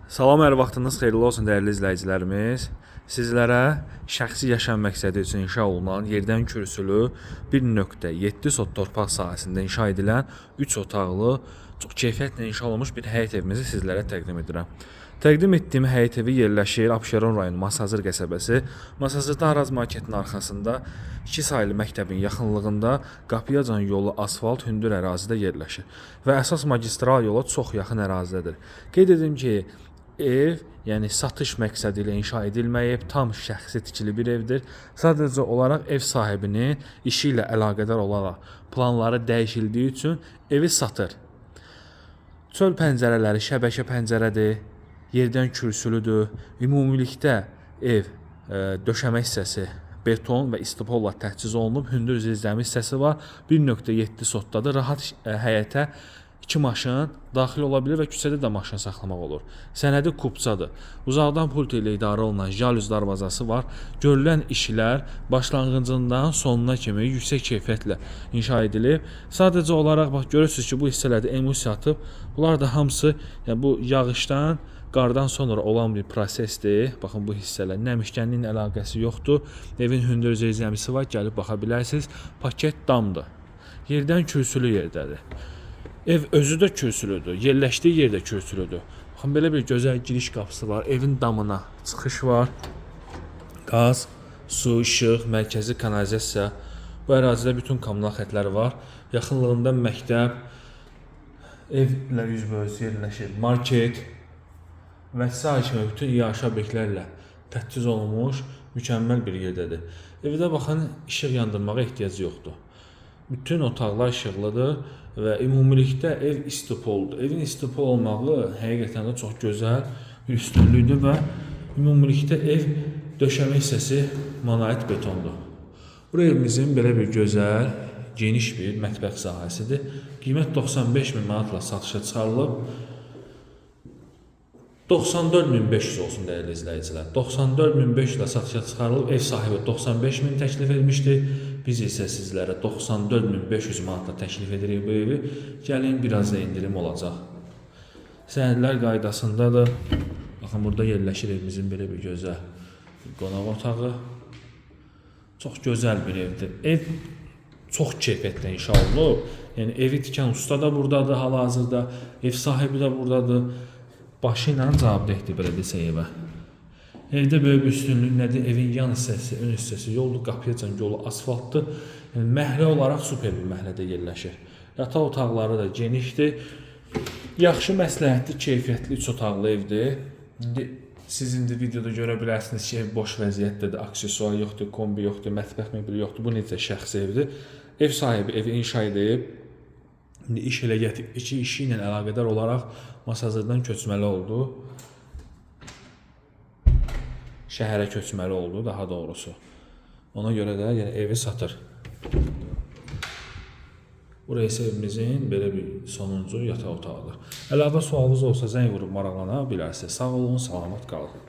Salam, hər vaxtınız xeyirli olsun dəyərli izləyicilərimiz. Sizlərə şəxsi yaşam məqsədi üçün inşa olunan yerdən kürsülü 1.7 sot torpaq sahəsində inşa edilən 3 otaqlı, çox keyfiyyətlə inşa olunmuş bir həyət evimizi sizlərə təqdim edirəm. Təqdim etdiyim həyət evi yerləşir Abşeron rayonu Masazır qəsəbəsi. Masazırda Araz marketinin arxasında 2 saylı məktəbin yaxınlığında Qapıyacan yolu asfalt hündür ərazidə yerləşir və əsas magistral yola çox yaxın ərazidədir. Qeyd edim ki, ev, yəni satış məqsədi ilə inşa edilməyib, tam şəxsi tikili bir evdir. Sadəcə olaraq ev sahibinin işi ilə əlaqədar olaraq planları dəyişildiyi üçün evi satır. Çöl pəncərələri şəbəkə pəncərədir, yerdən kürsülüdür. Ümumilikdə ev döşəmə hissəsi beton və istipolla təchiz olunub, hündür zirzəmi hissəsi var. 1.7 sotdadır. Rahat həyətə 2 maşın daxil ola bilir və küçədə də maşın saxlamaq olur. Sənədi kupçadır. Uzaqdan pult ilə idarə olunan jalüz darvazası var. Görülən işlər başlanğıcından sonuna kimi yüksək keyfiyyətlə inşa edilib. Sadəcə olaraq bax görürsüz ki, bu hissələrdə emulsiya atıb. Bunlar da hamısı yəni bu yağışdan, qardan sonra olan bir prosesdir. Baxın bu hissələr nəmişkənliyin əlaqəsi yoxdur. Evin hündür zirzəmisi var, gəlib baxa bilərsiniz. Paket damdır. Yerdən kürsülü yerdədir. Ev özü də kürsülüdür, yerləşdiyi yer də kürsülüdür. Baxın, belə bir gözəl giriş qapısı var, evin damına çıxış var. Qaz, su, işıq, mərkəzi kanalizasiya. Bu ərazidə bütün kommunal xətləri var. Yaxınlığında məktəb, evlə üzbəüz yerləşir, market və sair kimi bütün iaşə obyektlərlə təchiz olunmuş mükəmməl bir yerdədir. Evdə baxın, işıq yandırmağa ehtiyac yoxdur. Bütün otaqlar işıqlıdır və ümumilikdə ev istipoldur. Evin istipol olmağı həqiqətən də çox gözəl bir üstünlükdür və ümumilikdə ev döşəmə hissəsi monolit betondur. Bu evimizin belə bir gözəl, geniş bir mətbəx sahəsidir. Qiymət 95.000 manatla satışa çıxarılıb. 94.500 olsun dəyərli izləyicilər. 94.500 ilə satışa çıxarılıb. Ev sahibi 95.000 təklif etmişdi. Biz isə sizlərə 94.500 manatla təklif edirik bu evi. Gəlin, biraz da indirim olacaq. Sənədlər qaydasındadır. Baxın, burada yerləşir evimizin belə bir gözəl qonaq otağı. Çox gözəl bir evdir. Ev çox keyfiyyətlə inşa olunub. Yəni evi tikən usta da buradadır hal-hazırda. Ev sahibi də buradadır. Başı ilə cavabdehdir belə desək evə. Evdə böyük bir üstünlük nədir? Evin yan hissəsi, ön hissəsi yoldur, Qapıyacan yolu asfaltdır. Yəni, məhlə olaraq super bir məhlədə yerləşir. Yataq otaqları da genişdir. Yaxşı məsləhətli, keyfiyyətli 3 otaqlı evdir. Siz indi videoda görə bilərsiniz ki, ev boş vəziyyətdədir, aksesuar yoxdur, kombi yoxdur, mətbəx mebeli yoxdur. Bu necə şəxsi evdir. Ev sahibi evi inşa edib. İndi iş elə gətirib ki, işi ilə əlaqədar olaraq Masazırdan köçməli oldu. Şəhərə köçməli oldu, daha doğrusu. Ona görə də yəni, evi satır. Burası evimizin belə bir sonuncu yataq otağıdır. Əlavə sualınız olsa zəng vurub maraqlana bilərsiniz. Sağ olun, salamat qalın.